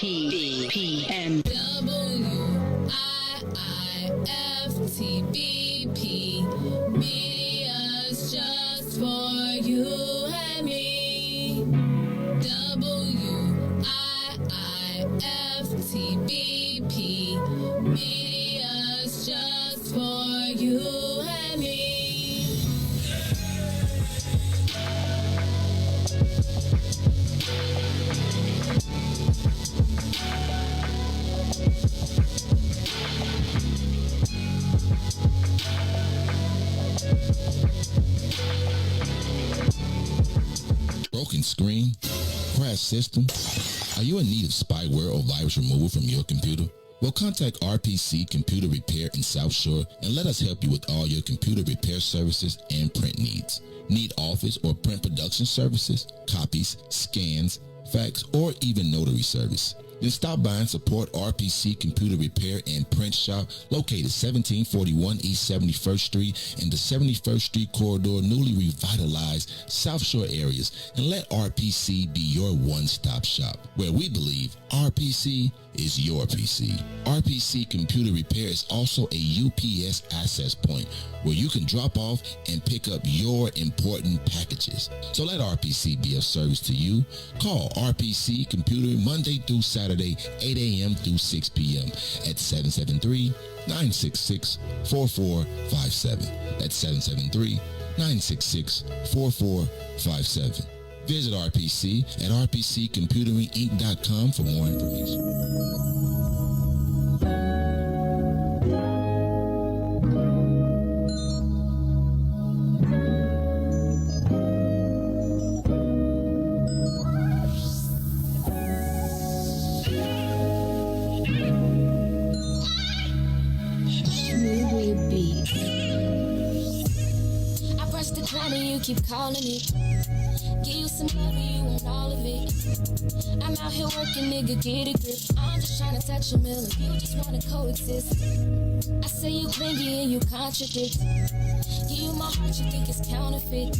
WIIFTBPM. WIIFTBP. Media's just for you and me. WIIFTBP. Media's just for you and me. Broken screen? Crash system? Are you in need of spyware or virus removal from your computer? Well, contact RPC Computer Repair in South Shore and let us help you with all your computer repair services and print needs. Need office or print production services, copies, scans, fax, or even notary service? Then stop by and support RPC Computer Repair and Print Shop located 1741 East 71st Street in the 71st Street corridor, newly revitalized South Shore areas, and let RPC be your one-stop shop, where we believe RPC is your PC. RPC Computer Repair is also a UPS access point where you can drop off and pick up your important packages. So let RPC be of service to you. Call RPC Computer Monday through Saturday, 8 a.m. through 6 p.m. at 773-966-4457. That's 773-966-4457. Visit RPC at rpccomputeringinc.com for more information. I press decline and you keep calling it. Give you some love and you want all of it. I'm out here working, nigga, get a grip. I'm just trying to touch a million, you just wanna coexist. I say you clingy and you contradict. Give you my heart, you think it's counterfeit.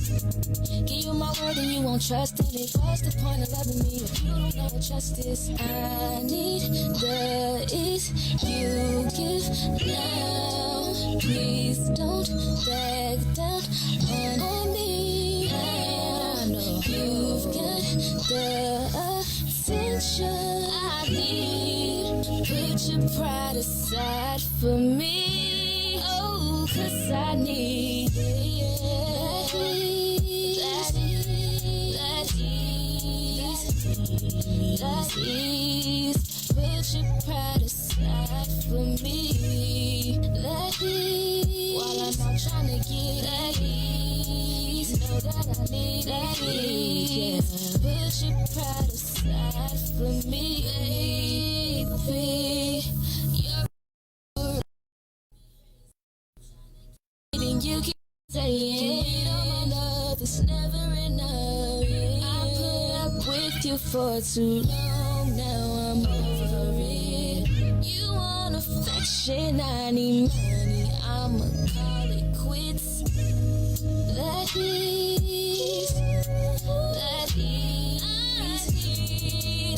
Give you my word and you won't trust in it. What's the point of loving me if you don't know what trust is? I need the is you give now. Please don't back down on me. You've got the attention I need. Put your pride aside for me. Oh, 'cause I need that ease. Put your pride aside for me. That ease. While I'm out trying to get that ease. Know that I need that ease. Put your pride aside for me, baby. You're and you keep saying all my love is never enough. I put up with you for too long, now I'm over it. You want affection, I need money, I'ma call it quits. That ease, that ease,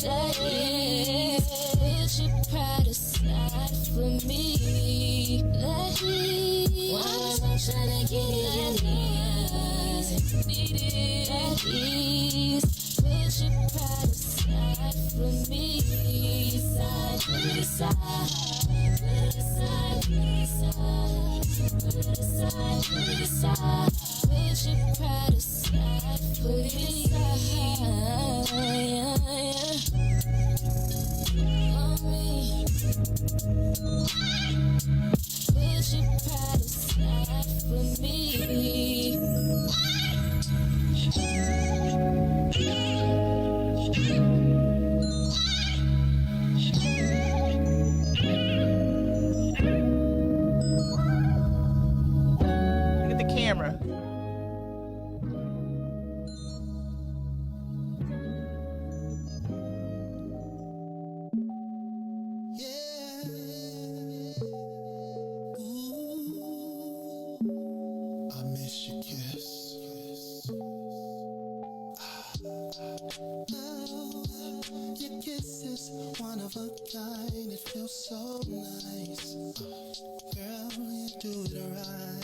that ease. Put your pride aside for me. That ease. While I'm trying to get it, need it. That ease. Put your pride aside for me. Put it aside, put it aside, put it aside, put it aside, put it aside. Put your pride aside, put it aside, on me. Put your pride aside for me. one of a kind, it feels so nice. Girl, you do it right.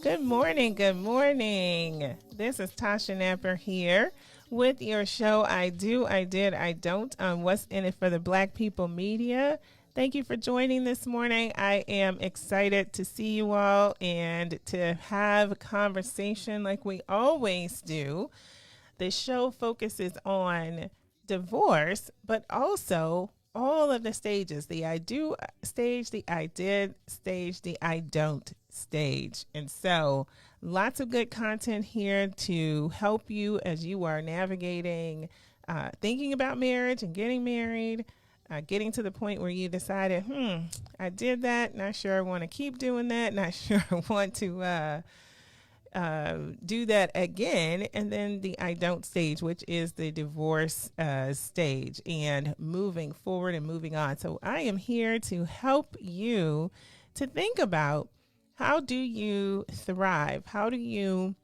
Good morning, good morning. This is Tasha Napper here with your show I Do, I Did, I Don't on What's in It for the Black People Media. Thank you for joining this morning. I am excited to see you all and to have a conversation like we always do. The show focuses on divorce, but also all of the stages, the I do stage, the I did stage, the I don't stage. And so lots of good content here to help you as you are navigating, thinking about marriage and getting married, getting to the point where you decided, I did that, not sure I want to keep doing that, not sure I want to do that again, and then the I don't stage, which is the divorce stage, and moving forward and moving on. So I am here to help you to think about, how do you thrive? How do you,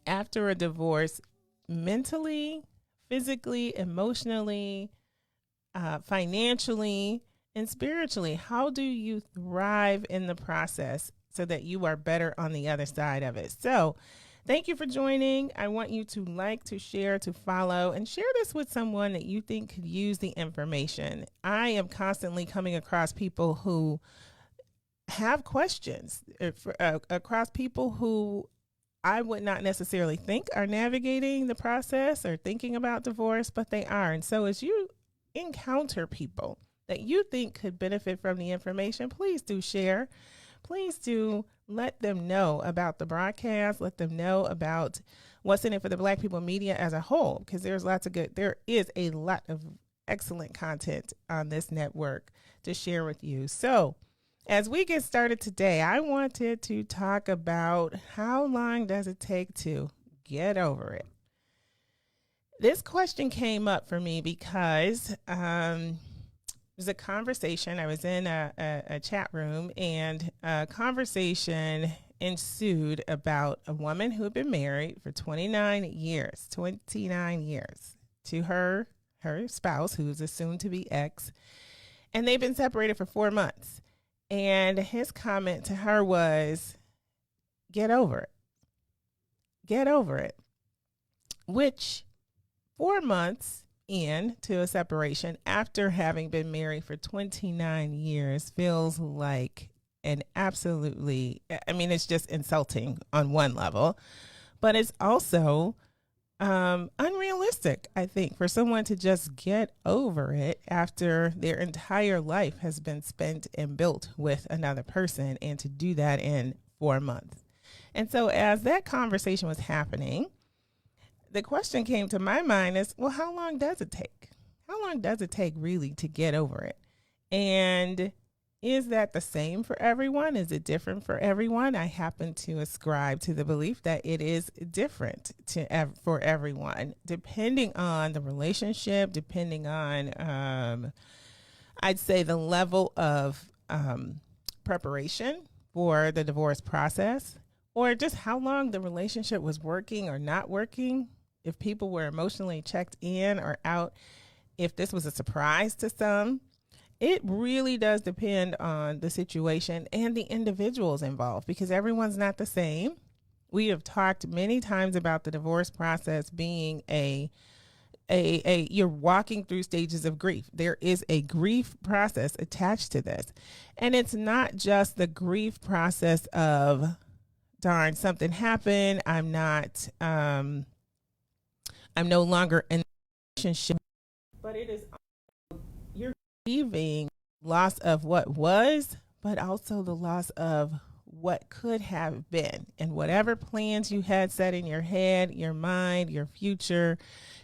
after a divorce, mentally, physically, emotionally, financially, and spiritually, how do you thrive in the process so that you are better on the other side of it? So thank you for joining. I want you to like, to share, to follow, and share this with someone that you think could use the information. I am constantly coming across people who have questions, across people who I would not necessarily think are navigating the process or thinking about divorce, but they are. And so as you encounter people that you think could benefit from the information, please do share. Please do let them know about the broadcast. Let them know about what's in it for the Black People Media as a whole, because there is a lot of excellent content on this network to share with you. So as we get started today, I wanted to talk about, how long does it take to get over it? This question came up for me because it was a conversation. I was in a chat room, and a conversation ensued about a woman who had been married for 29 years to her spouse, who's a soon-to-be ex, and they've been separated for 4 months. And his comment to her was, get over it. Get over it. Which, 4 months into a separation after having been married for 29 years feels like an absolutely, it's just insulting on one level, but it's also unrealistic, I think, for someone to just get over it after their entire life has been spent and built with another person, and to do that in 4 months. And so as that conversation was happening, the question came to my mind is, well, how long does it take? How long does it take really to get over it? And is that the same for everyone? Is it different for everyone? I happen to ascribe to the belief that it is different for everyone, depending on the relationship, depending on, I'd say, the level of preparation for the divorce process, or just how long the relationship was working or not working, if people were emotionally checked in or out, if this was a surprise to some. It really does depend on the situation and the individuals involved, because everyone's not the same. We have talked many times about the divorce process being you're walking through stages of grief. There is a grief process attached to this. And it's not just the grief process of, darn, something happened, I'm no longer in a relationship, but it is, you're grieving loss of what was, but also the loss of what could have been. And whatever plans you had set in your head, your mind, your future,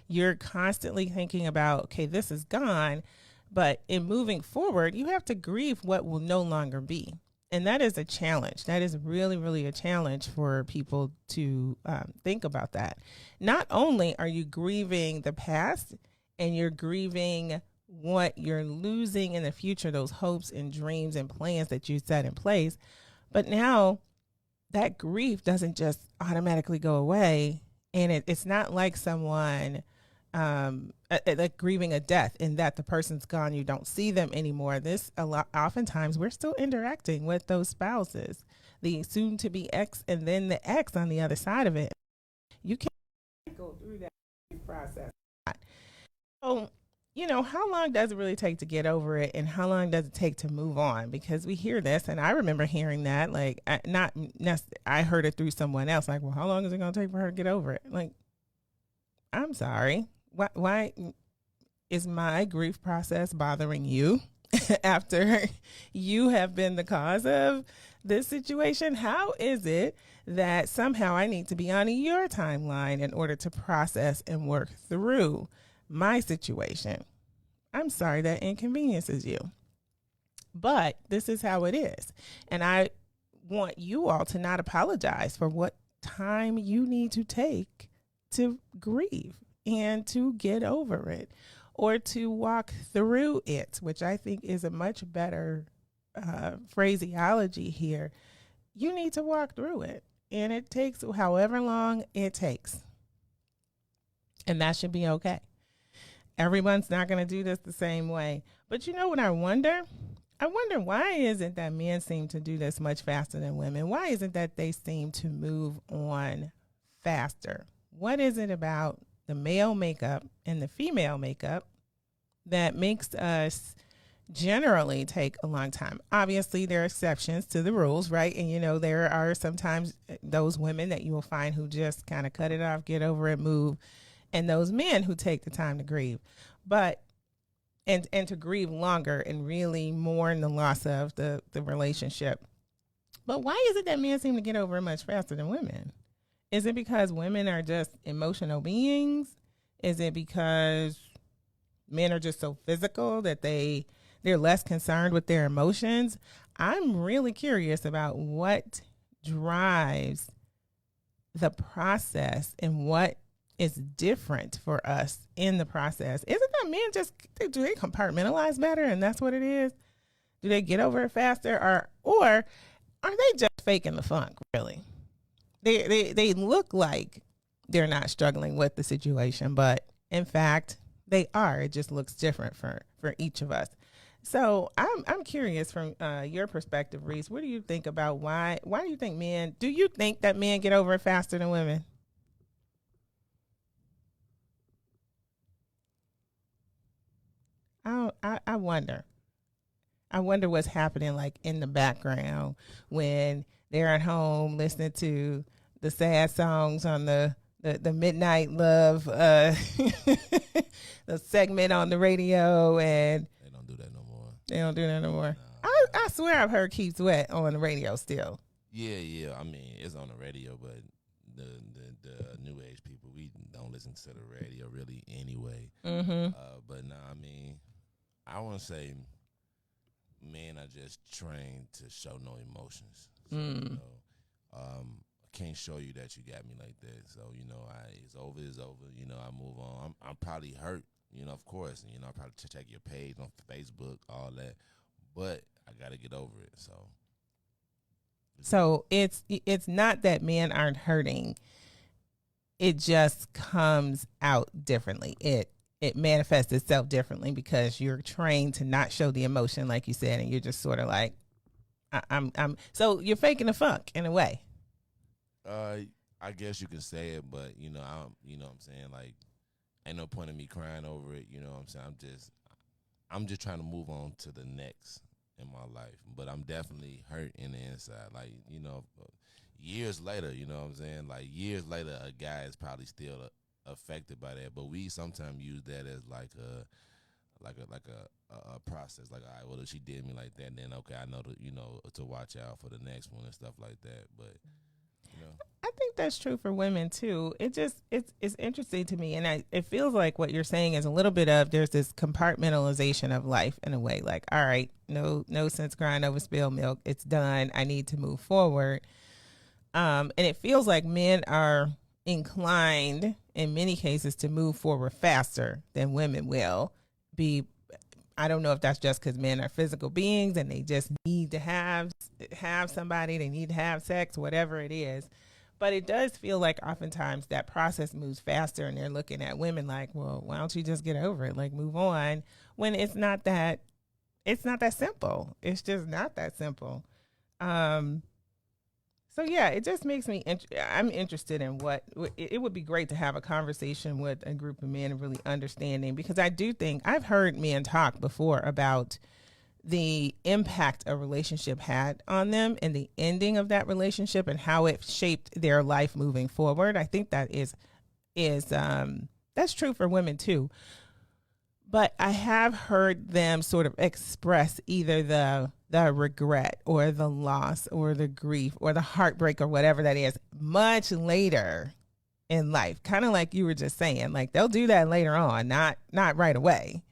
you're constantly thinking about, okay, this is gone. But in moving forward, you have to grieve what will no longer be. And that is a challenge. That is really, really a challenge for people to think about that. Not only are you grieving the past, and you're grieving what you're losing in the future, those hopes and dreams and plans that you set in place, but now that grief doesn't just automatically go away. And it's not like someone like grieving a death, in that the person's gone, you don't see them anymore. This a lot, oftentimes we're still interacting with those spouses, the soon to be ex, and then the ex on the other side of it. You can't go through that process. So, how long does it really take to get over it, and how long does it take to move on? Because we hear this, and I remember hearing that, like, I heard it through someone else, like, well, how long is it going to take for her to get over it? Like, I'm sorry. Why is my grief process bothering you after you have been the cause of this situation? How is it that somehow I need to be on your timeline in order to process and work through my situation? I'm sorry that inconveniences you, but this is how it is. And I want you all to not apologize for what time you need to take to grieve and to get over it, or to walk through it, which I think is a much better phraseology here. You need to walk through it, and it takes however long it takes. And that should be okay. Everyone's not going to do this the same way. But you know what I wonder? I wonder, why is it that men seem to do this much faster than women? Why is it that they seem to move on faster? What is it about the male makeup and the female makeup that makes us generally take a long time? Obviously, there are exceptions to the rules, right? And, there are sometimes those women that you will find who just kind of cut it off, get over it, move, and those men who take the time to grieve. But and to grieve longer and really mourn the loss of the relationship. But why is it that men seem to get over it much faster than women? Is it because women are just emotional beings? Is it because men are just so physical that they're less concerned with their emotions? I'm really curious about what drives the process and what is different for us in the process. Isn't that men do they compartmentalize better, and that's what it is? Do they get over it faster, or are they just faking the funk, really? They look like they're not struggling with the situation, but in fact they are. It just looks different for each of us. So I'm curious from your perspective, Reese. What do you think about why do you think that men get over it faster than women? I wonder. I wonder what's happening, like, in the background when they're at home listening to the sad songs on the midnight love the segment on the radio, and They don't do that no more. they don't do that no more. No. I swear I've heard Keith Sweat on the radio still. Yeah. I mean, it's on the radio, but the new age people, we don't listen to the radio really anyway. Mm-hmm. But no, I mean, I want to say men are just trained to show no emotions. So, I can't show you that you got me like that. So, it's over, I move on. I'm probably hurt, of course. And, I probably check your page on Facebook, all that. But I got to get over it. So it's not that men aren't hurting. It just comes out differently. It manifests itself differently because you're trained to not show the emotion, like you said, and you're just sort of like, I'm. So you're faking the funk in a way. I guess you can say it, but what I'm saying, like, ain't no point in me crying over it. You know what I'm saying? I'm just trying to move on to the next in my life, but I'm definitely hurt in the inside. Like, years later, you know what I'm saying? Like, years later, a guy is probably still affected by that, but we sometimes use that as like a process. Like, all right, well, if she did me like that, then okay, I know to watch out for the next one and stuff like that. But I think that's true for women too. It's interesting to me, and it feels like what you're saying is a little bit of, there's this compartmentalization of life in a way. Like, all right, no sense crying over spilled milk. It's done. I need to move forward. And it feels like men are inclined in many cases to move forward faster than women will be. I don't know if that's just because men are physical beings and they just need to have somebody, they need to have sex, whatever it is. But it does feel like oftentimes that process moves faster, and they're looking at women like, well, why don't you just get over it? Like, move on, when it's not that simple. It's just not that simple. Um, so yeah, it just makes me. I'm interested in what it would be great to have a conversation with a group of men and really understanding, because I do think I've heard men talk before about the impact a relationship had on them and the ending of that relationship and how it shaped their life moving forward. I think that is that's true for women too. But I have heard them sort of express either the regret or the loss or the grief or the heartbreak or whatever that is much later in life. Kind of like you were just saying, like they'll do that later on, not right away.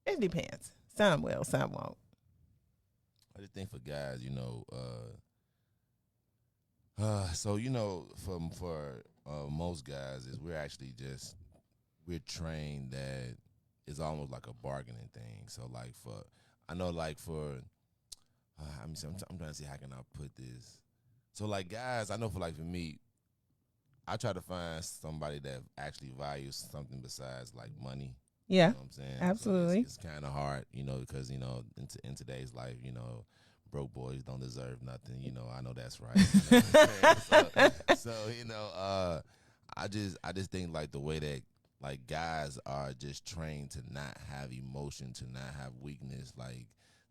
It depends. Some will, some won't. I just think for guys, so for most guys is we're trained that it's almost like a bargaining thing. So like I'm trying to see how can I put this. So like guys, I know for me, I try to find somebody that actually values something besides like money. Yeah, you know what I'm saying? absolutely. So it's kind of hard, because in today's life, broke boys don't deserve nothing. I know that's right. You know what I'm saying? So I just think like the way that like guys are just trained to not have emotion, to not have weakness, like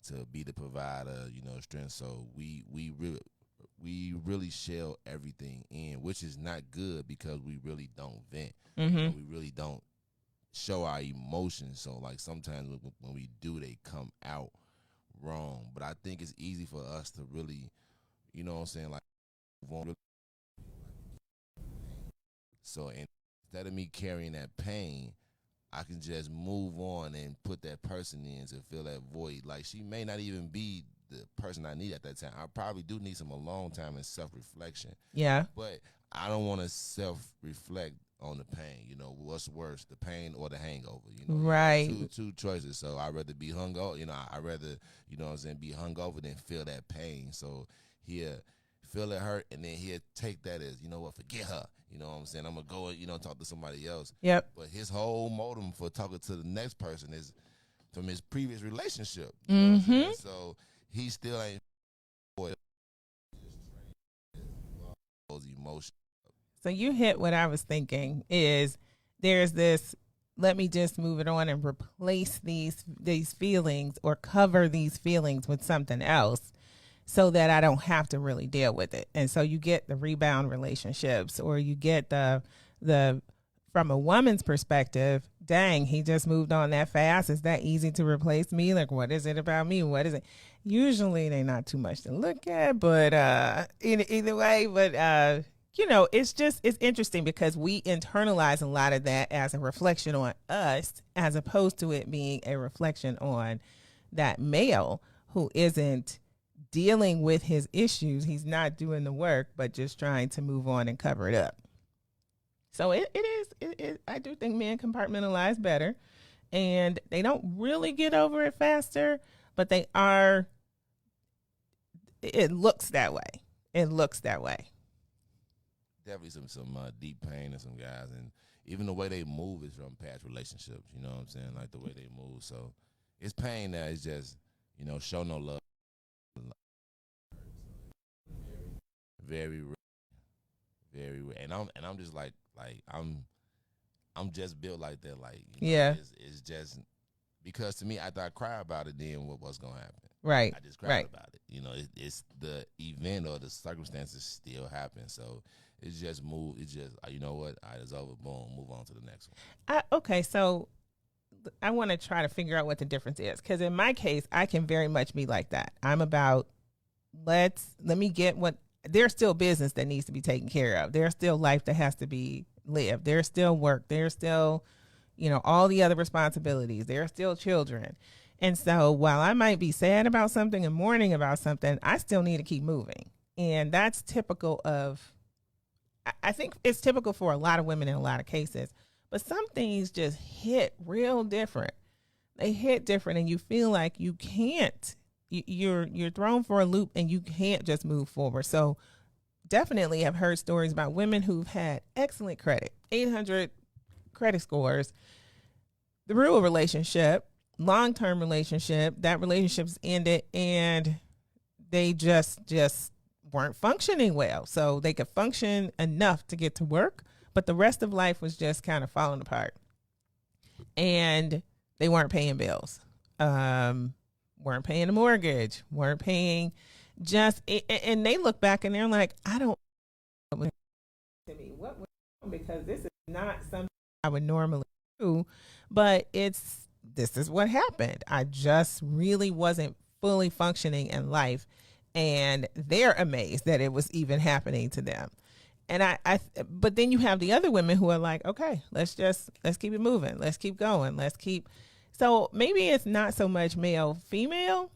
to be the provider, strength. So we really shell everything in, which is not good because we really don't vent. Mm-hmm. We really don't show our emotions. So like sometimes when we do, they come out wrong. But I think it's easy for us to really, you know what I'm saying, like move on. So instead of me carrying that pain, I can just move on and put that person in to fill that void. Like she may not even be the person I need at that time. I probably do need some alone time and self-reflection. Yeah. But I don't want to self-reflect on the pain. What's worse, the pain or the hangover? Right. Two choices. So I'd rather be hungover. I'd rather, what I'm saying, be hungover than feel that pain. So he'll feel it hurt, and then he'll take that as, forget her. You know what I'm saying? I'm going to go, talk to somebody else. Yep. But his whole motive for talking to the next person is from his previous relationship. Mm-hmm. So he still ain't those emotions. So you hit what I was thinking is there's this, let me just move it on and replace these feelings or cover these feelings with something else so that I don't have to really deal with it. And so you get the rebound relationships, or you get the from a woman's perspective, dang, he just moved on that fast. Is that easy to replace me? Like, what is it about me? What is it? Usually they're not too much to look at, but either way, but it's interesting because we internalize a lot of that as a reflection on us, as opposed to it being a reflection on that male who isn't dealing with his issues. He's not doing the work, but just trying to move on and cover it up. So it is. I do think men compartmentalize better, and they don't really get over it faster, but they are. It looks that way. It looks that way. Definitely some deep pain in some guys, and even the way they move is from past relationships. You know what I'm saying? Like the way they move. So it's pain that is just, show no love. Very, very, and I'm just like I'm just built like that. Like yeah, it's just because to me, after I cry about it, then what's gonna happen? Right. I just cried about it. It's the event or the circumstances still happen. So it's just move. It's just you know what? It's over. Boom. Move on to the next one. Okay, so I want to try to figure out what the difference is, because in my case, I can very much be like that. I'm about let me get what. There's still business that needs to be taken care of. There's still life that has to be lived. There's still work. There's still, all the other responsibilities. There are still children. And so while I might be sad about something and mourning about something, I still need to keep moving. And that's typical of, I think it's typical for a lot of women in a lot of cases. But some things just hit real different. They hit different, and you feel like you can't. You're thrown for a loop, and you can't just move forward. So definitely have heard stories about women who've had excellent credit, 800 credit scores through a relationship, long-term relationship. That relationship's ended and they just weren't functioning well. So they could function enough to get to work, but the rest of life was just kind of falling apart. And they weren't paying bills, weren't paying the mortgage, weren't paying and they look back and they're like, I don't to me what was because this is not something I would normally do, but this is what happened. I just really wasn't fully functioning in life, and they're amazed that it was even happening to them. And but then you have the other women who are like, okay, let's keep it moving. Let's keep going. So maybe it's not so much male, female.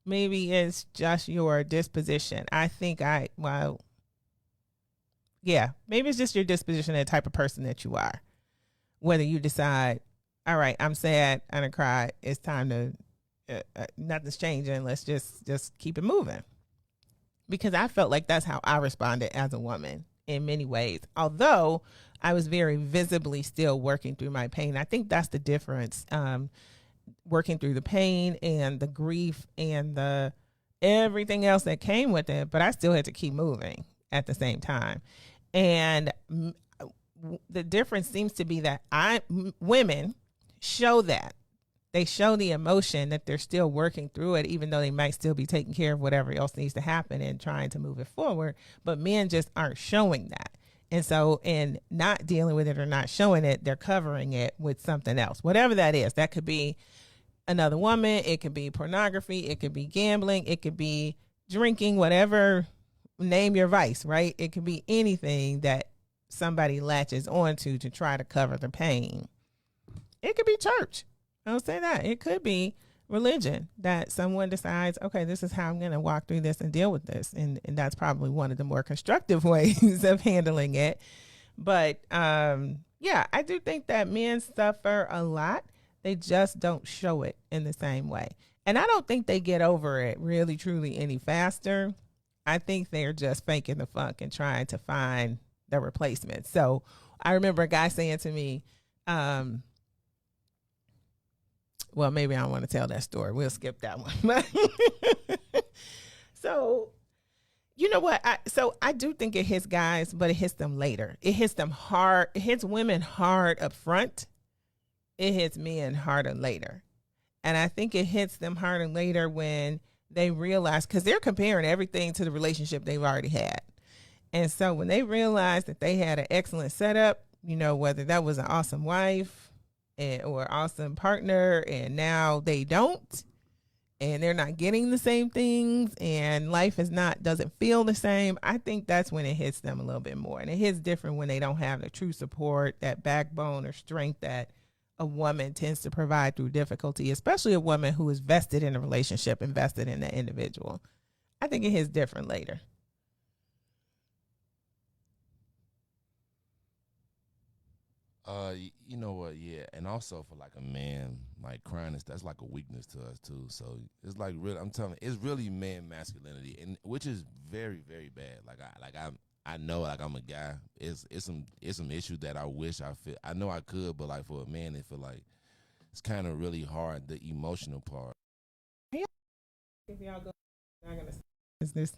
Maybe it's just your disposition. Maybe it's just your disposition and the type of person that you are. Whether you decide, all right, I'm sad, I done cried, it's time to, nothing's changing. Let's just keep it moving. Because I felt like that's how I responded as a woman in many ways. Although I was very visibly still working through my pain. I think that's the difference. Working through the pain and the grief and the everything else that came with it, but I still had to keep moving at the same time. And the difference seems to be that women show that. They show the emotion that they're still working through it, even though they might still be taking care of whatever else needs to happen and trying to move it forward. But men just aren't showing that. And so in not dealing with it or not showing it, they're covering it with something else, whatever that is. That could be another woman. It could be pornography. It could be gambling. It could be drinking, whatever, name your vice, right? It could be anything that somebody latches onto to try to cover the pain. It could be church. I'll say that. It could be religion that someone decides, okay, this is how I'm going to walk through this and deal with this. And that's probably one of the more constructive ways of handling it. But I do think that men suffer a lot. They just don't show it in the same way. And I don't think they get over it really, truly any faster. I think they're just faking the funk and trying to find the replacement. So I remember a guy saying to me, well, maybe I don't want to tell that story. We'll skip that one. So, you know what? I do think it hits guys, but it hits them later. It hits them hard. It hits women hard up front. It hits men harder later. And I think it hits them harder later when they realize, because they're comparing everything to the relationship they've already had. And so when they realize that they had an excellent setup, whether that was an awesome wife, or awesome partner, and now they don't, and they're not getting the same things, and life doesn't feel the same. I think that's when it hits them a little bit more. And it hits different when they don't have the true support, that backbone or strength that a woman tends to provide through difficulty, especially a woman who is vested in a relationship, invested in the individual. I think it hits different later. You know what? Yeah, and also for like a man, like crying that's like a weakness to us too. So it's like really, I'm telling you, it's really man masculinity, and which is very, very bad. I know, like I'm a guy. It's some issues that I wish I feel. I know I could, but like for a man, it feel like it's kind of really hard, the emotional part. If y'all go, not gonna. Is this?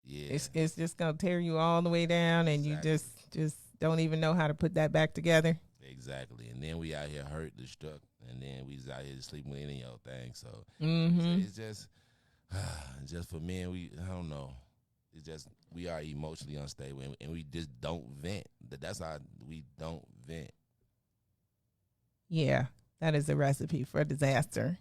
Yeah, it's just gonna tear you all the way down, and exactly. You just don't even know how to put that back together. Exactly, and then we out here hurt, destruct, and then we out here sleeping with any old thing. So it's just for men. I don't know. It's just we are emotionally unstable, and we just don't vent. That's how we don't vent. Yeah, that is a recipe for disaster.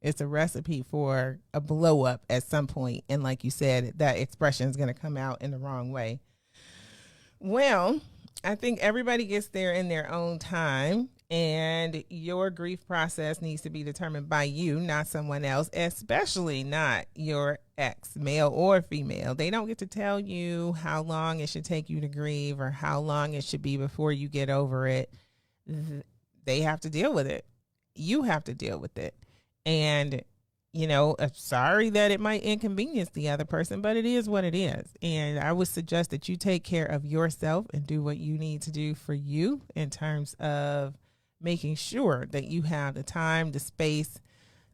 It's a recipe for a blow up at some point, and like you said, that expression is going to come out in the wrong way. Well, I think everybody gets there in their own time, and your grief process needs to be determined by you, not someone else, especially not your ex, male or female. They don't get to tell you how long it should take you to grieve or how long it should be before you get over it. They have to deal with it. You have to deal with it. And sorry that it might inconvenience the other person, but it is what it is. And I would suggest that you take care of yourself and do what you need to do for you in terms of making sure that you have the time, the space,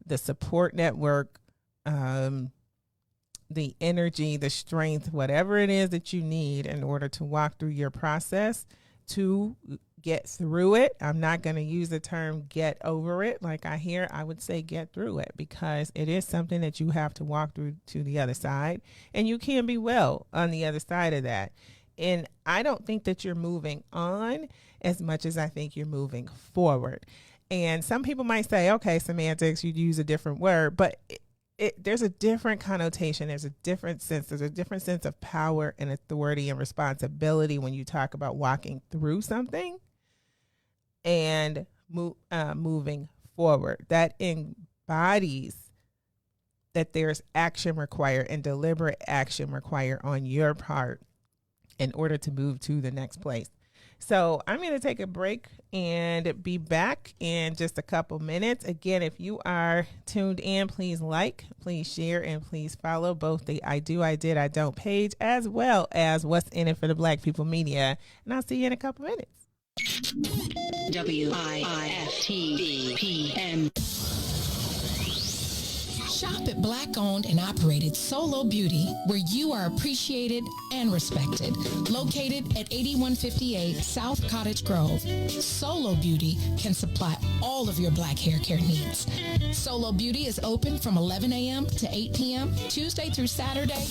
the support network, the energy, the strength, whatever it is that you need in order to walk through your process to get through it. I'm not going to use the term get over it like I hear. I would say get through it, because it is something that you have to walk through to the other side, and you can be well on the other side of that. And I don't think that you're moving on as much as I think you're moving forward. And some people might say, okay, semantics, you'd use a different word, but there's a different connotation. There's a different sense. There's a different sense of power and authority and responsibility when you talk about walking through something and moving forward. That embodies that there's action required and deliberate action required on your part in order to move to the next place. So I'm going to take a break and be back in just a couple minutes. Again, if you are tuned in, please like, please share, and please follow both the I Do, I Did, I Don't page, as well as What's in It for the Black People Media. And I'll see you in a couple minutes. WIFTVPM. Shop at Black-owned and operated Solo Beauty, where you are appreciated and respected. Located at 8158 South Cottage Grove, Solo Beauty can supply all of your black hair care needs. Solo Beauty is open from 11 a.m. to 8 p.m., Tuesday through Saturday.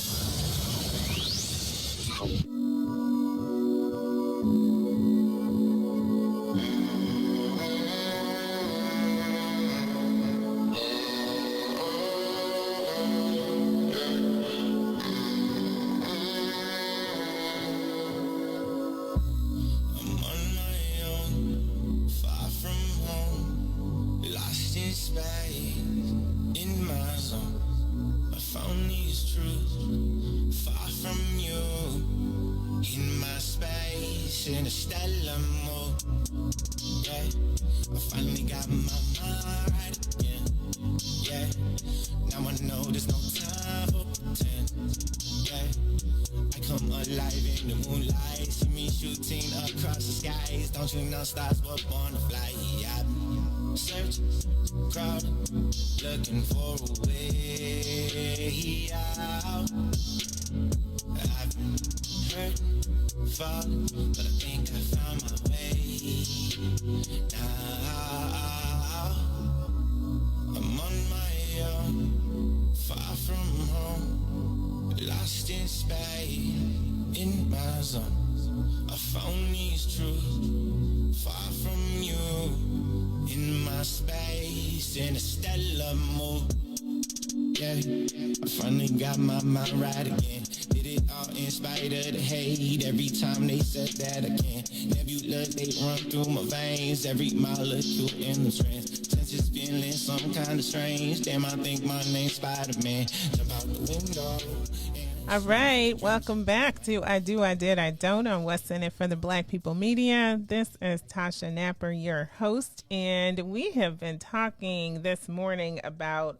Stars were born to fly. I've been searching, crowded, looking for a way out. I've been hurting, falling, but I think I found my way. Now I'm on my own, far from home, lost in space, in my zone. I found these truths far from you, in my space, in a stellar mood. Yeah, I finally got my mind right again. Did it all in spite of the hate. Every time they said that I can't. Nebula, they run through my veins. Every molecule in the trance. Senses feeling some kind of strange. Damn, I think my name's Spider-Man. Jump out the window. All right, welcome back to I Do, I Did, I Don't on What's in It for the Black People Media. This is Tasha Napper, your host, and we have been talking this morning about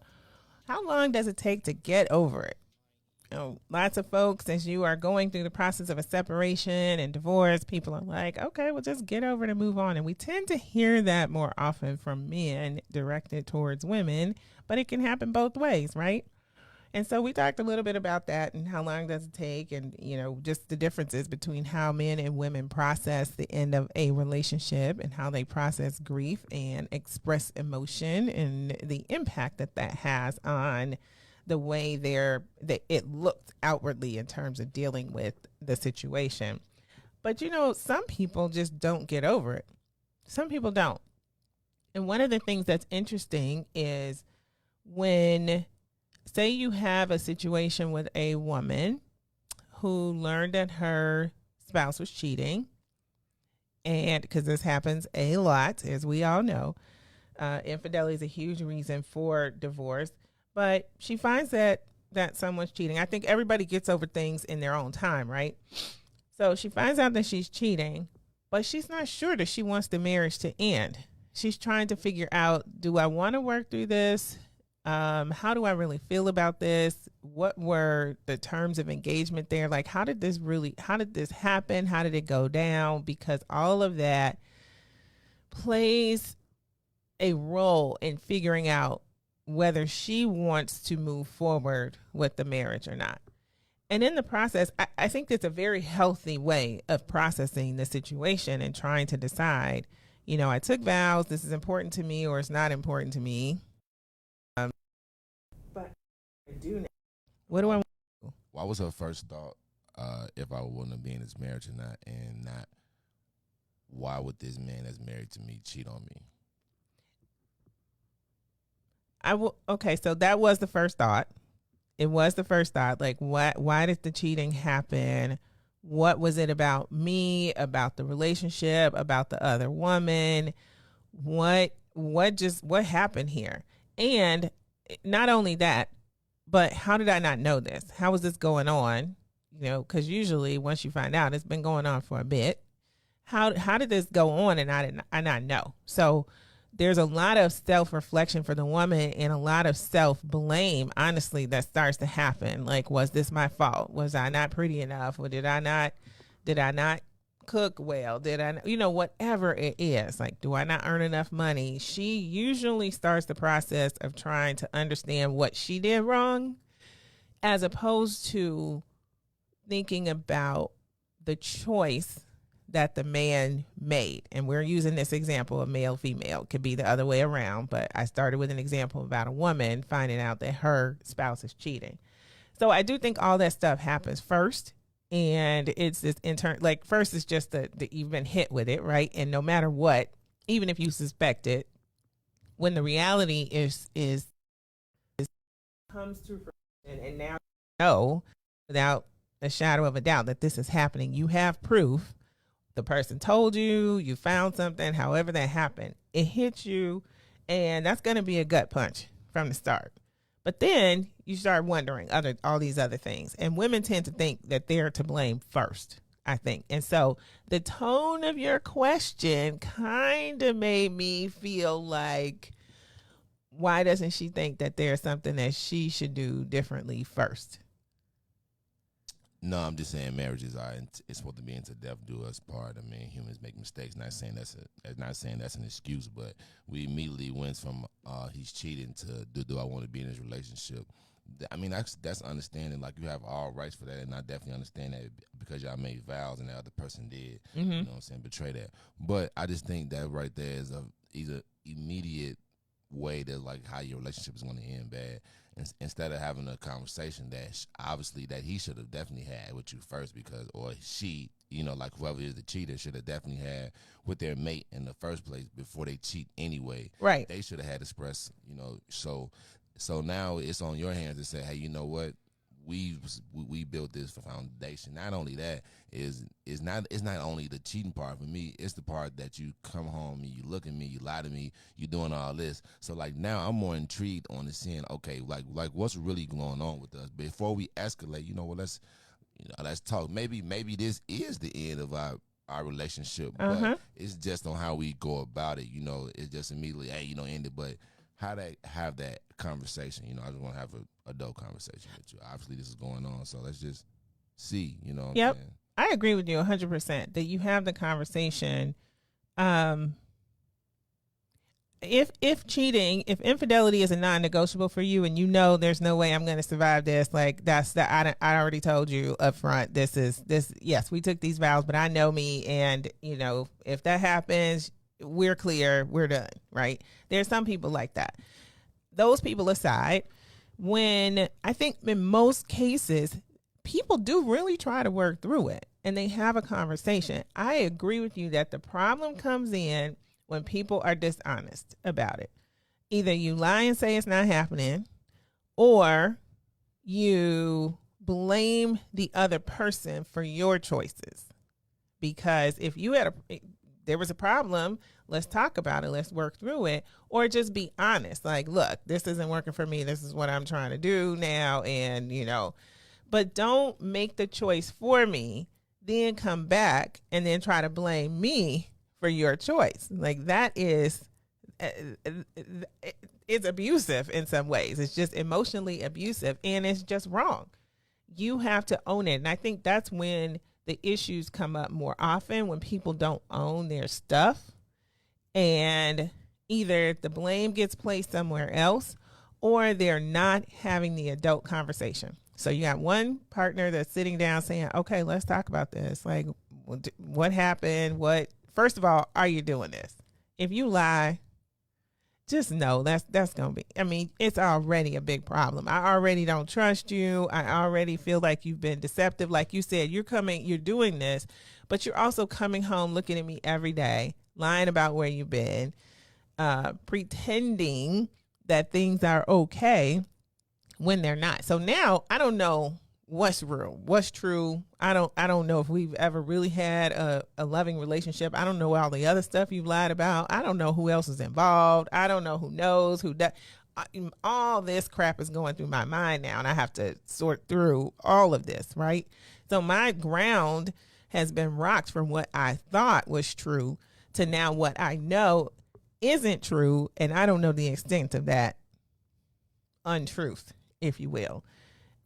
how long does it take to get over it. Lots of folks, as you are going through the process of a separation and divorce, people are like, okay, well, just get over it and move on. And we tend to hear that more often from men directed towards women, but it can happen both ways, right? And so we talked a little bit about that and how long does it take, and, just the differences between how men and women process the end of a relationship and how they process grief and express emotion and the impact that that has on the way that it looked outwardly in terms of dealing with the situation. But, some people just don't get over it. Some people don't. And one of the things that's interesting is when, say you have a situation with a woman who learned that her spouse was cheating, and because this happens a lot, as we all know, infidelity is a huge reason for divorce, but she finds that someone's cheating. I think everybody gets over things in their own time, right? So she finds out that she's cheating, but she's not sure that she wants the marriage to end. She's trying to figure out, do I want to work through this? How do I really feel about this? What were the terms of engagement there? Like, how did this happen? How did it go down? Because all of that plays a role in figuring out whether she wants to move forward with the marriage or not. And in the process, I think it's a very healthy way of processing the situation and trying to decide, I took vows, this is important to me or it's not important to me. But I do now. What do I want to do? What was her first thought if I wouldn't have been in this marriage or not, and not why would this man that's married to me cheat on me? Okay, so that was the first thought. It was the first thought. Like, why did the cheating happen? What was it about me, about the relationship, about the other woman? What happened here? And not only that, but how did I not know this? How was this going on? Because usually once you find out, it's been going on for a bit. How did this go on and I not know? So there's a lot of self-reflection for the woman and a lot of self-blame, honestly, that starts to happen. Like, was this my fault? Was I not pretty enough? Or did I not cook well? Did I, whatever it is, like, do I not earn enough money? She usually starts the process of trying to understand what she did wrong, as opposed to thinking about the choice that the man made. And we're using this example of male, female. It could be the other way around, but I started with an example about a woman finding out that her spouse is cheating. So I do think all that stuff happens first. And it's this first it's just that you've been hit with it, right? And no matter what, even if you suspect it, when the reality is comes to fruition, and now you know without a shadow of a doubt that this is happening, you have proof. The person told you, you found something, however that happened, it hit you, and that's going to be a gut punch from the start. But then you start wondering all these other things, and women tend to think that they're to blame first, I think. And so the tone of your question kind of made me feel like, why doesn't she think that there's something that she should do differently first? No, I'm just saying marriages it's supposed to be until death do us part. I mean, humans make mistakes. Not saying that's an excuse, but we immediately went from he's cheating to do I want to be in this relationship. I mean, that's understanding. Like, you have all rights for that, and I definitely understand that because y'all made vows and the other person did. Mm-hmm. You know what I'm saying? Betray that. But I just think that right there is either immediate way that, like, how your relationship is going to end bad. Instead of having a conversation that obviously that he should have definitely had with you first, or she, like whoever is the cheater should have definitely had with their mate in the first place before they cheat anyway. Right. They should have had expressed, so now it's on your hands to say, hey, you know what? We built this foundation. Not only that, it's not only the cheating part for me, it's the part that you come home and you look at me, you lie to me, you doing all this. So like now I'm more intrigued on the seeing, okay, like what's really going on with us before we escalate. Let's talk. Maybe this is the end of our relationship, but it's just on how we go about it. It's just immediately, hey, end it. But how to have that conversation, I just want to have a adult conversation with you. Obviously, this is going on, so let's just see, Yep. I'm saying? I agree with you 100% that you have the conversation. If cheating, if infidelity is a non-negotiable for you, and there's no way I'm going to survive this, like I already told you up front, yes, we took these vows, but I know me, and if that happens, we're clear, we're done, right? There's some people like that. Those people aside, when I think in most cases, people do really try to work through it and they have a conversation. I agree with you that the problem comes in when people are dishonest about it. Either you lie and say it's not happening, or you blame the other person for your choices. Because if there was a problem, let's talk about it, let's work through it, or just be honest. Like, look, this isn't working for me. This is what I'm trying to do now. And, but don't make the choice for me, then come back and then try to blame me for your choice. Like, that is, it's abusive in some ways. It's just emotionally abusive, and it's just wrong. You have to own it. And I think that's when the issues come up more often, when people don't own their stuff, and either the blame gets placed somewhere else or they're not having the adult conversation. So you got one partner that's sitting down saying, okay, let's talk about this. Like, what happened? First of all, are you doing this? If you lie, just know that's going to be, I mean, it's already a big problem. I already don't trust you. I already feel like you've been deceptive. Like you said, you're doing this, but you're also coming home looking at me every day, lying about where you've been, pretending that things are okay when they're not. So now I don't know what's real, what's true. I don't know if we've ever really had a loving relationship. I don't know all the other stuff you've lied about. I don't know who else is involved. I don't know who knows who does. All this crap is going through my mind now, and I have to sort through all of this, right? So my ground has been rocked from what I thought was true to now what I know isn't true, and I don't know the extent of that untruth, if you will.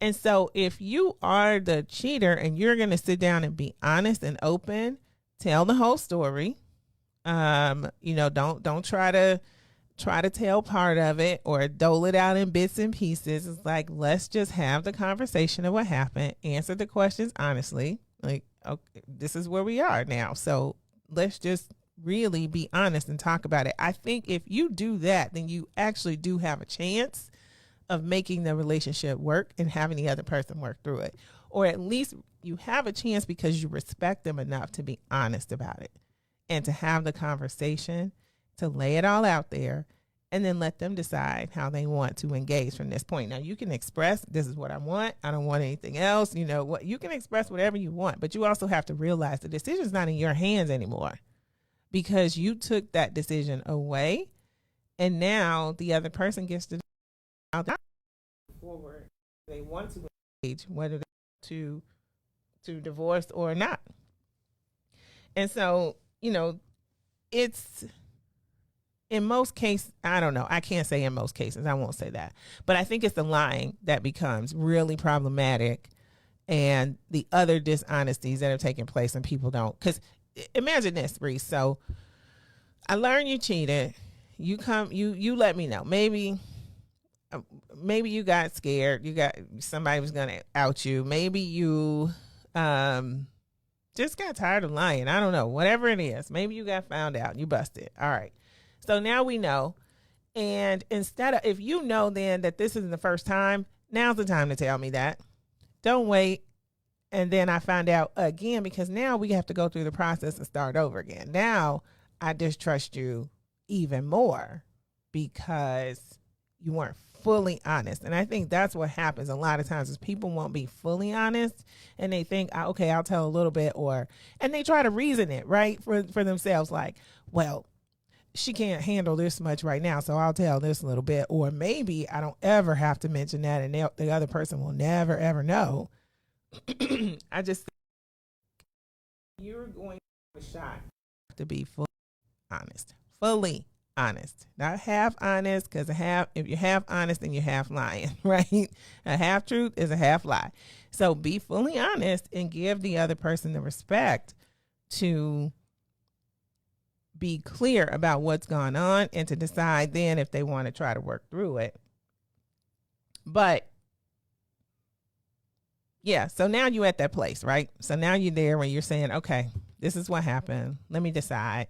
And so if you are the cheater and you're going to sit down and be honest and open, tell the whole story. Don't try to tell part of it or dole it out in bits and pieces. It's like, let's just have the conversation of what happened, answer the questions honestly. Like, okay, this is where we are now. So let's just really be honest and talk about it. I think if you do that, then you actually do have a chance of making the relationship work and having the other person work through it. Or at least you have a chance because you respect them enough to be honest about it and to have the conversation, to lay it all out there, and then let them decide how they want to engage from this point. Now, you can express, this is what I want. I don't want anything else. You know what? You can express whatever you want, but you also have to realize the decision's not in your hands anymore because you took that decision away, and now the other person gets to forward. They want to engage, whether they want to divorce or not. And so, it's in most cases, I don't know. I can't say in most cases. I won't say that. But I think it's the lying that becomes really problematic and the other dishonesties that are taking place and people don't. Because imagine this, Reese. So I learned you cheated. You let me know. Maybe you got scared. Somebody was going to out you. Maybe you just got tired of lying. I don't know. Whatever it is. Maybe you got found out. You busted. All right. So now we know. And if you know then that this isn't the first time, now's the time to tell me that. Don't wait. And then I find out again, because now we have to go through the process and start over again. Now I distrust you even more because you weren't fully honest. And I think that's what happens a lot of times is people won't be fully honest and they think, okay, I'll tell a little bit, and they try to reason it right for themselves. Like, well, she can't handle this much right now, so I'll tell this a little bit, or maybe I don't ever have to mention that and the other person will never, ever know. I just think you're going to have a shot to be fully honest, not half honest, because if you're half honest, then you're half lying, right? A half truth is a half lie. So be fully honest and give the other person the respect to be clear about what's going on and to decide then if they want to try to work through it. But yeah, so now you're at that place, right? So now you're there when you're saying, okay, this is what happened. Let me decide.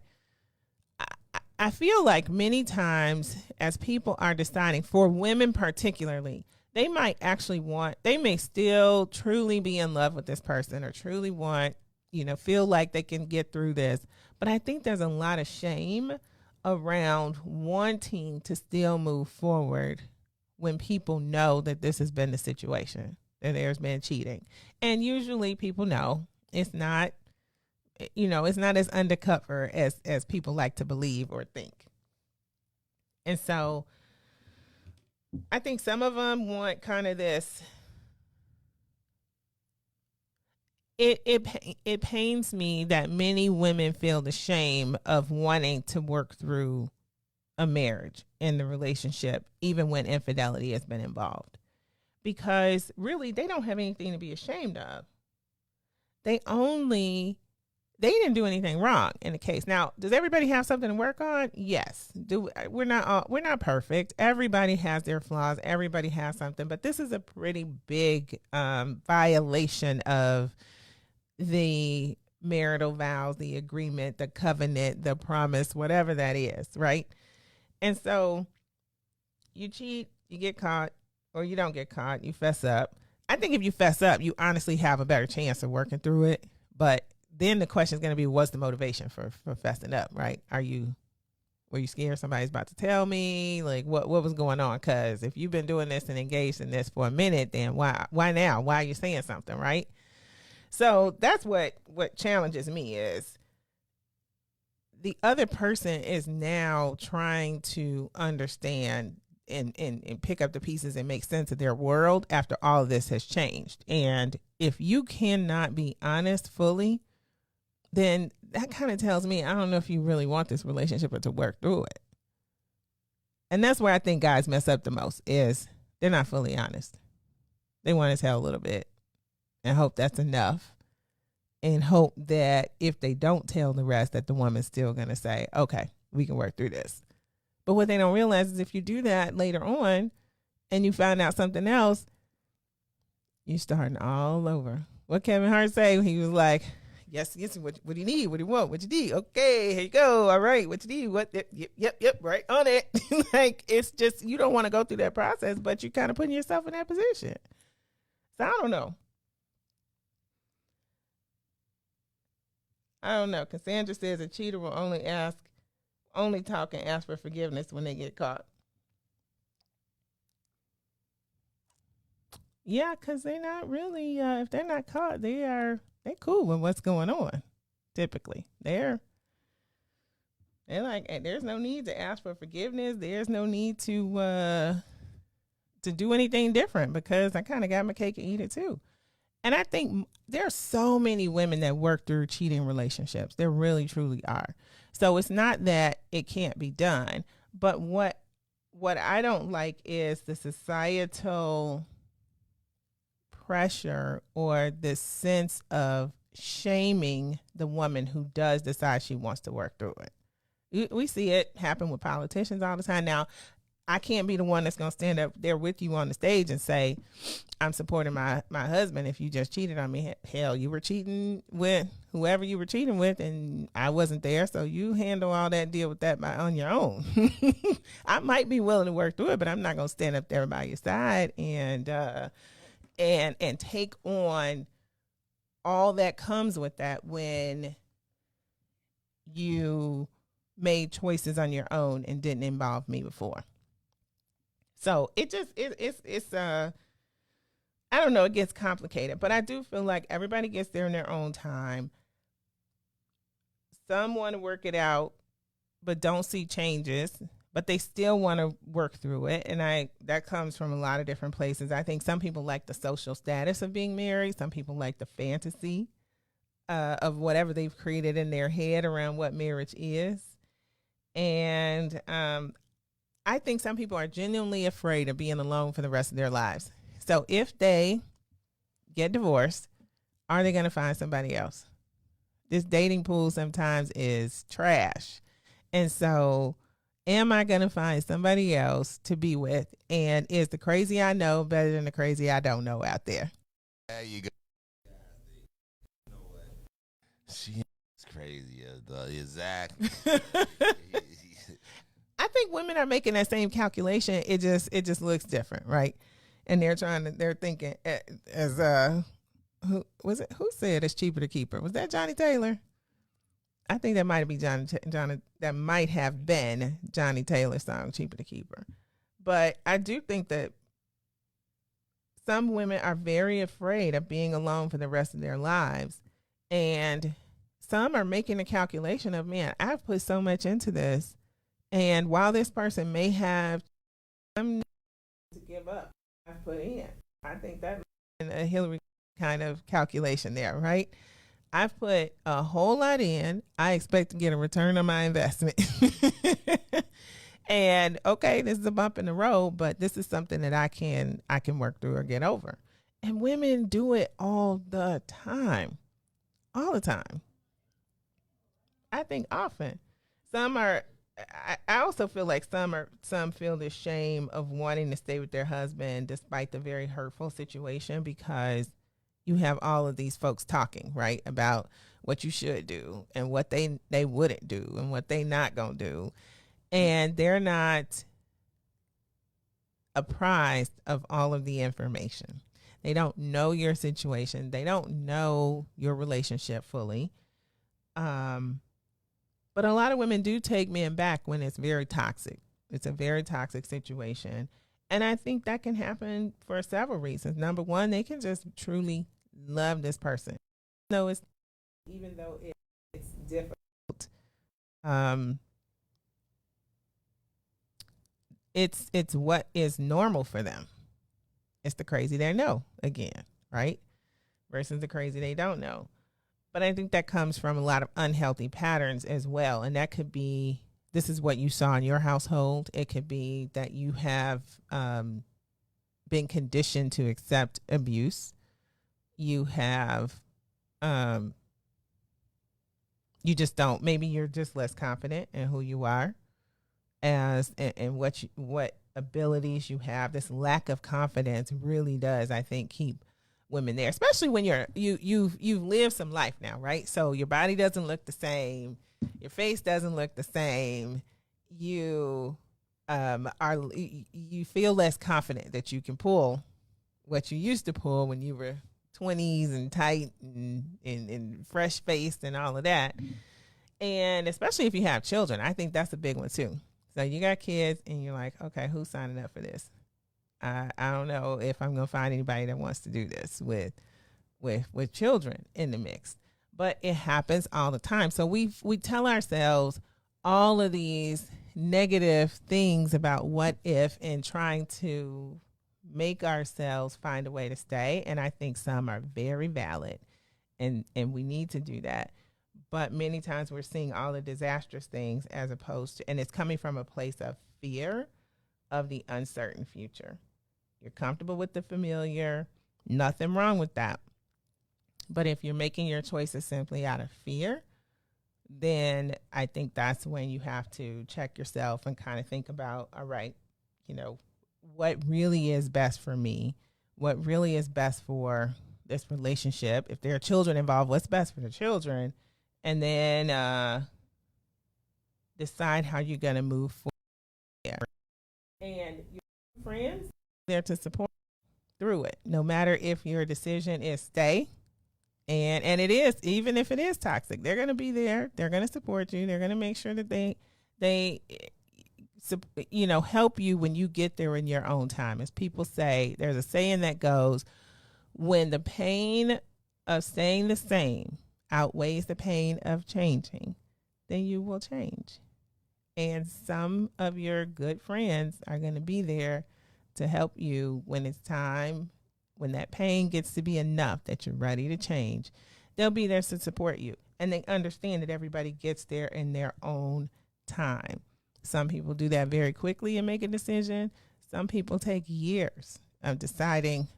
I feel like many times as people are deciding, for women particularly, they may still truly be in love with this person or truly want, feel like they can get through this. But I think there's a lot of shame around wanting to still move forward when people know that this has been the situation, that there's been cheating. And usually people know it's not as undercover as people like to believe or think. And so I think some of them want kind of this. It pains me that many women feel the shame of wanting to work through a marriage in the relationship, even when infidelity has been involved. Because really, they don't have anything to be ashamed of. They didn't do anything wrong in the case. Now, does everybody have something to work on? Yes. We're not perfect. Everybody has their flaws. Everybody has something, but this is a pretty big violation of the marital vows, the agreement, the covenant, the promise, whatever that is, right? And so you cheat, you get caught, or you don't get caught, you fess up. I think if you fess up, you honestly have a better chance of working through it. But then the question is going to be, what's the motivation for fessing up, right? Were you scared somebody's about to tell me? Like, what was going on? Because if you've been doing this and engaged in this for a minute, then why now? Why are you saying something, right? So that's what challenges me is the other person is now trying to understand and pick up the pieces and make sense of their world after all of this has changed. And if you cannot be honest fully, then that kind of tells me, I don't know if you really want this relationship or to work through it. And that's where I think guys mess up the most is they're not fully honest. They want to tell a little bit and hope that's enough. And hope that if they don't tell the rest, that the woman's still going to say, okay, we can work through this. But what they don't realize is if you do that later on and you find out something else, you're starting all over. What Kevin Hart say? He was like, yes, what do you need? What do you want? What you need? Okay, here you go. All right, what you need? What? Yep, right on it. Like, it's just, you don't want to go through that process, but you're kind of putting yourself in that position. So I don't know. Cassandra says a cheater will only talk and ask for forgiveness when they get caught. Yeah, because they're not really, if they're not caught, they're cool with what's going on. Typically, they're like, hey, there's no need to ask for forgiveness. There's no need to do anything different because I kind of got my cake and eat it too. And I think there are so many women that work through cheating relationships. There really, truly are. So it's not that it can't be done. But what I don't like is the societal pressure or this sense of shaming the woman who does decide she wants to work through it. We see it happen with politicians all the time. Now, I can't be the one that's going to stand up there with you on the stage and say, I'm supporting my husband if you just cheated on me. Hell, you were cheating with whoever you were cheating with, and I wasn't there, so you handle all that, deal with that on your own. I might be willing to work through it, but I'm not going to stand up there by your side and take on all that comes with that when you made choices on your own and didn't involve me before. So it's I don't know, it gets complicated, but I do feel like everybody gets there in their own time. Some want to work it out, but don't see changes, but they still want to work through it. And that comes from a lot of different places. I think some people like the social status of being married. Some people like the fantasy of whatever they've created in their head around what marriage is. And I think some people are genuinely afraid of being alone for the rest of their lives. So if they get divorced, are they going to find somebody else? This dating pool sometimes is trash. And so am I going to find somebody else to be with? And is the crazy I know better than the crazy I don't know out there? There you go. She's crazy as the exact. I think women are making that same calculation. It just looks different, right? And they're thinking as who was it? Who said it's cheaper to keep her? Was that Johnny Taylor? I think that might be Johnny. That might have been Johnny Taylor's song, "Cheaper to Keep Her." But I do think that some women are very afraid of being alone for the rest of their lives, and some are making a calculation of, man, I've put so much into this. And while this person may have some to give up, I put in. I think that is a Hillary kind of calculation there, right? I've put a whole lot in. I expect to get a return on my investment. And okay, this is a bump in the road, but this is something that I can work through or get over. And women do it all the time. All the time. I think often. Some are I also feel like some feel the shame of wanting to stay with their husband despite the very hurtful situation, because you have all of these folks talking, right, about what you should do and what they wouldn't do and what they not gonna do. And they're not apprised of all of the information. They don't know your situation. They don't know your relationship fully. But a lot of women do take men back when it's very toxic. It's a very toxic situation. And I think that can happen for several reasons. Number one, they can just truly love this person. Even though it's difficult, it's what is normal for them. It's the crazy they know again, right? Versus the crazy they don't know. But I think that comes from a lot of unhealthy patterns as well. And that could be, this is what you saw in your household. It could be that you have been conditioned to accept abuse. You have, you just don't, maybe you're just less confident in who you are and what abilities you have. This lack of confidence really does, I think, keep women there, especially when you've lived some life now, right? So your body doesn't look the same, your face doesn't look the same. You you feel less confident that you can pull what you used to pull when you were 20s and tight and fresh faced and all of that. And especially if you have children, I think that's a big one too. So you got kids and you're like, okay, who's signing up for this? I don't know if I'm going to find anybody that wants to do this with children in the mix, but it happens all the time. So we tell ourselves all of these negative things about what if, and trying to make ourselves find a way to stay. And I think some are very valid, and we need to do that. But many times we're seeing all the disastrous things as opposed to, and it's coming from a place of fear of the uncertain future. You're comfortable with the familiar, nothing wrong with that. But if you're making your choices simply out of fear, then I think that's when you have to check yourself and kind of think about, all right, what really is best for me? What really is best for this relationship? If there are children involved, what's best for the children? And then decide how you're going to move forward. And your friends there to support through it, no matter if your decision is stay, and it is, even if it is toxic, they're going to be there. They're going to support you. They're going to make sure that they help you when you get there in your own time. As people say, there's a saying that goes, when the pain of staying the same outweighs the pain of changing, then you will change. And some of your good friends are going to be there to help you when it's time, when that pain gets to be enough that you're ready to change. They'll be there to support you. And they understand that everybody gets there in their own time. Some people do that very quickly and make a decision. Some people take years of deciding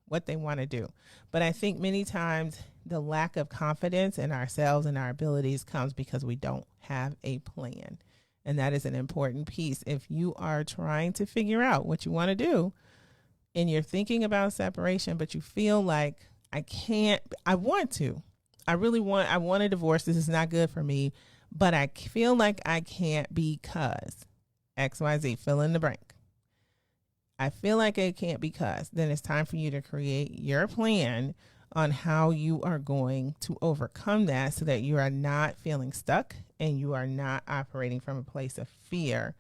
what they want to do. But I think many times the lack of confidence in ourselves and our abilities comes because we don't have a plan. And that is an important piece. If you are trying to figure out what you want to do and you're thinking about separation, but you feel like, I want a divorce. This is not good for me, but I feel like I can't because XYZ, fill in the blank. I feel like I can't because, then it's time for you to create your plan on how you are going to overcome that so that you are not feeling stuck and you are not operating from a place of fear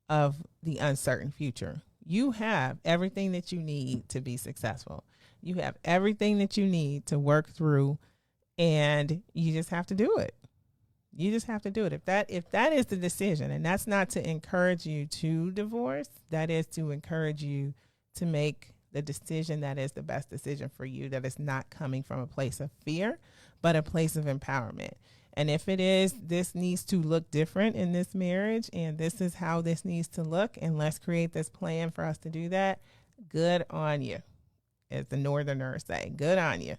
of the uncertain future. You have everything that you need to be successful. You have everything that you need to work through, and you just have to do it. You just have to do it. If that is the decision, and that's not to encourage you to divorce, that is to encourage you to make the decision that is the best decision for you, that is not coming from a place of fear, but a place of empowerment. And if it is, this needs to look different in this marriage, and this is how this needs to look, and let's create this plan for us to do that, good on you. As the Northerners say, good on you.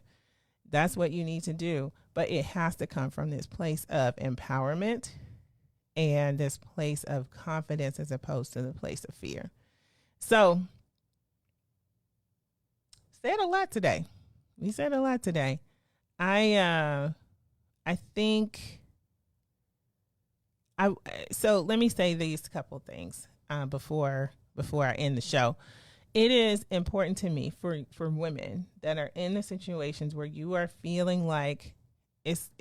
That's what you need to do. But it has to come from this place of empowerment and this place of confidence as opposed to the place of fear. So, said a lot today. We said a lot today. I think so let me say these couple things before I end the show. It is important to me for women that are in the situations where you are feeling like it's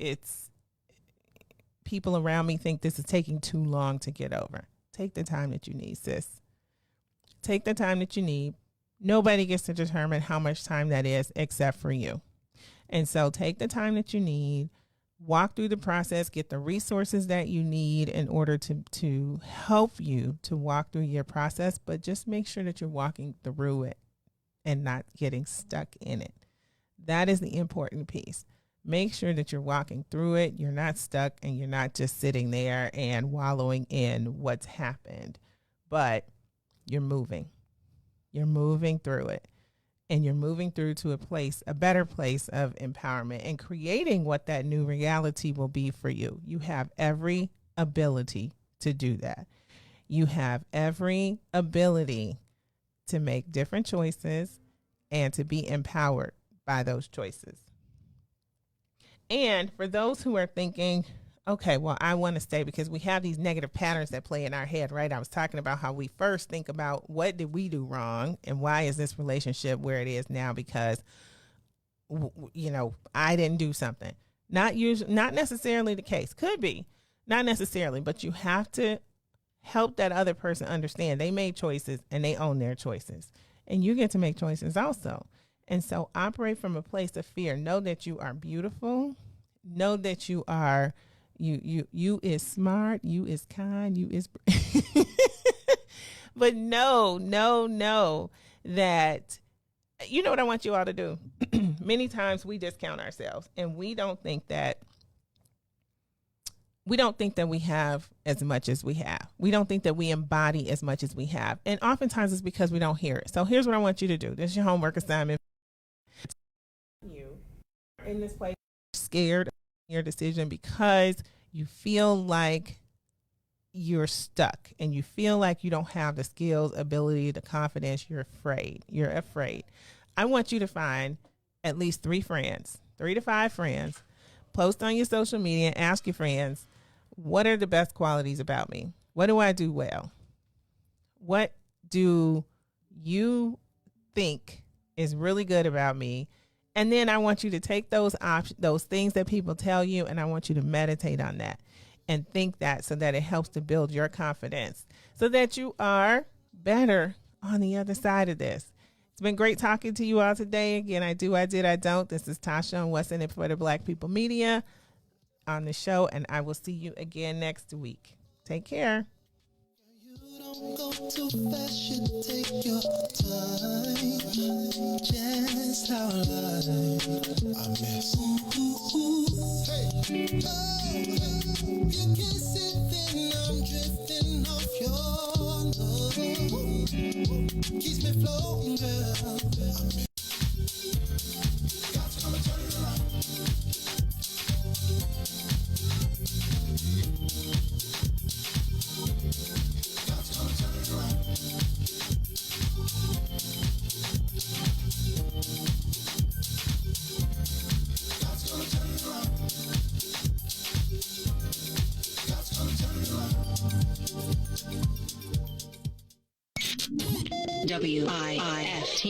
people around me think this is taking too long to get over. Take the time that you need, sis. Take the time that you need. Nobody gets to determine how much time that is except for you. And so take the time that you need, walk through the process, get the resources that you need in order to help you to walk through your process, but just make sure that you're walking through it and not getting stuck in it. That is the important piece. Make sure that you're walking through it, you're not stuck, and you're not just sitting there and wallowing in what's happened, but you're moving. You're moving through it. And you're moving through to a better place of empowerment and creating what that new reality will be for you. You have every ability to do that. You have every ability to make different choices and to be empowered by those choices. And for those who are thinking, okay, well, I want to stay, because we have these negative patterns that play in our head, right? I was talking about how we first think about what did we do wrong and why is this relationship where it is now, because, I didn't do something. Not necessarily the case. Could be. Not necessarily, but you have to help that other person understand they made choices and they own their choices. And you get to make choices also. And so operate from a place of fear. Know that you are beautiful. Know that you are... You is smart, you is kind, you is, but know that, you know what I want you all to do? Many times we discount ourselves and we don't think that we have as much as we have. We don't think that we embody as much as we have. And oftentimes it's because we don't hear it. So here's what I want you to do. This is your homework assignment. You are in this place scared of your decision because you feel like you're stuck and you feel like you don't have the skills, ability, the confidence. You're afraid. I want you to find at least 3 to 5 friends, post on your social media and ask your friends, what are the best qualities about me? What do I do well? What do you think is really good about me? And then I want you to take those things that people tell you, and I want you to meditate on that and think that, so that it helps to build your confidence so that you are better on the other side of this. It's been great talking to you all today. Again, I do, I did, I don't. This is Tasha on What's in It for the Black People Media on the show, and I will see you again next week. Take care. Don't go too fast, you take your time. Just how I miss. Hey, you can sit there, I'm drifting off your love. Keeps me floating, girl. I miss. God's gonna turn it around.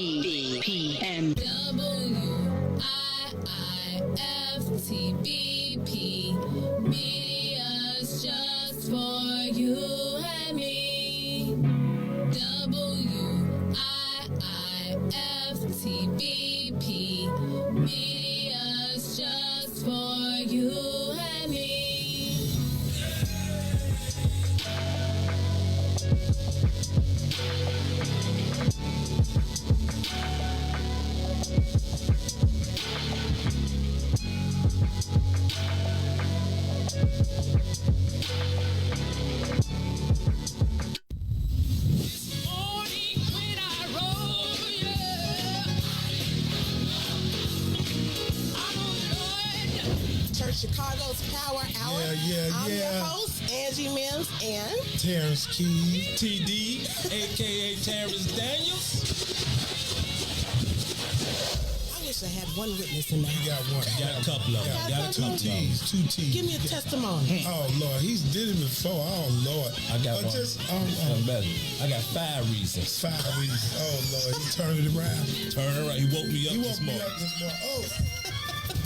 WIIFTBPM. WIIFTBP. Media's just for you and me. WIIFTBP. Media's just for you and me. Chicago's Power Hour. I'm your host, Angie Mims, and Terrence Keys. TD, a.k.a. Terrence Daniels. I wish I had one witness in the house. You got one. Got a couple of them. Got a couple of them. Two T's. Give me a testimony. Oh, Lord. He's did it before. Oh, Lord. I got one. I got 5 reasons. 5 reasons. Oh, Lord. He turned it around. Turn it around. He woke me up this morning. Oh,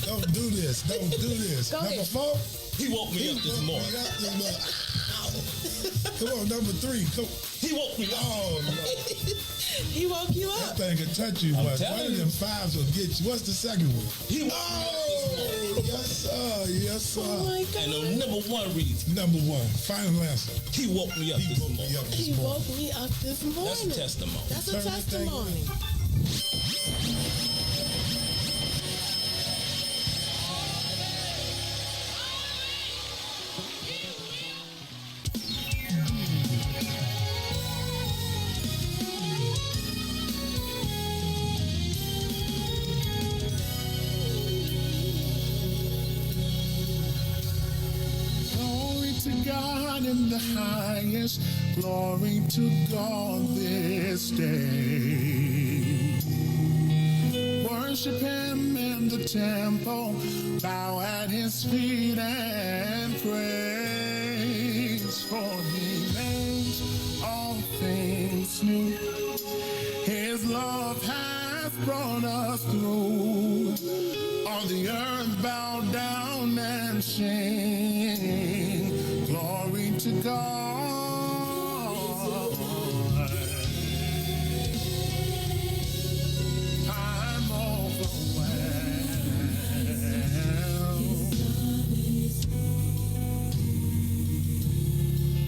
don't do this. Don't do this. Go number ahead. 4? He woke me up this morning. Come on, number 3. Come. He woke me up. Oh, Lord. He woke you up. That thing can touch you. I'm One telling of you. them 5s will get you. What's the second one? He woke me up this morning. Yes, sir. Yes, sir. Oh my God. And the number 1 reason, Number 1. Final answer. he woke me up He this woke morning. me up this He morning. woke me up this morning. That's a testimony. That's a Turn that thing testimony. Glory to God in the highest. Glory to God this day. Worship Him in the temple. Bow at His feet and praise. For He makes all things new. His love has brought us through. All the earth bow down and sing. Glory to God. I'm overwhelmed.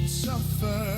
Suffer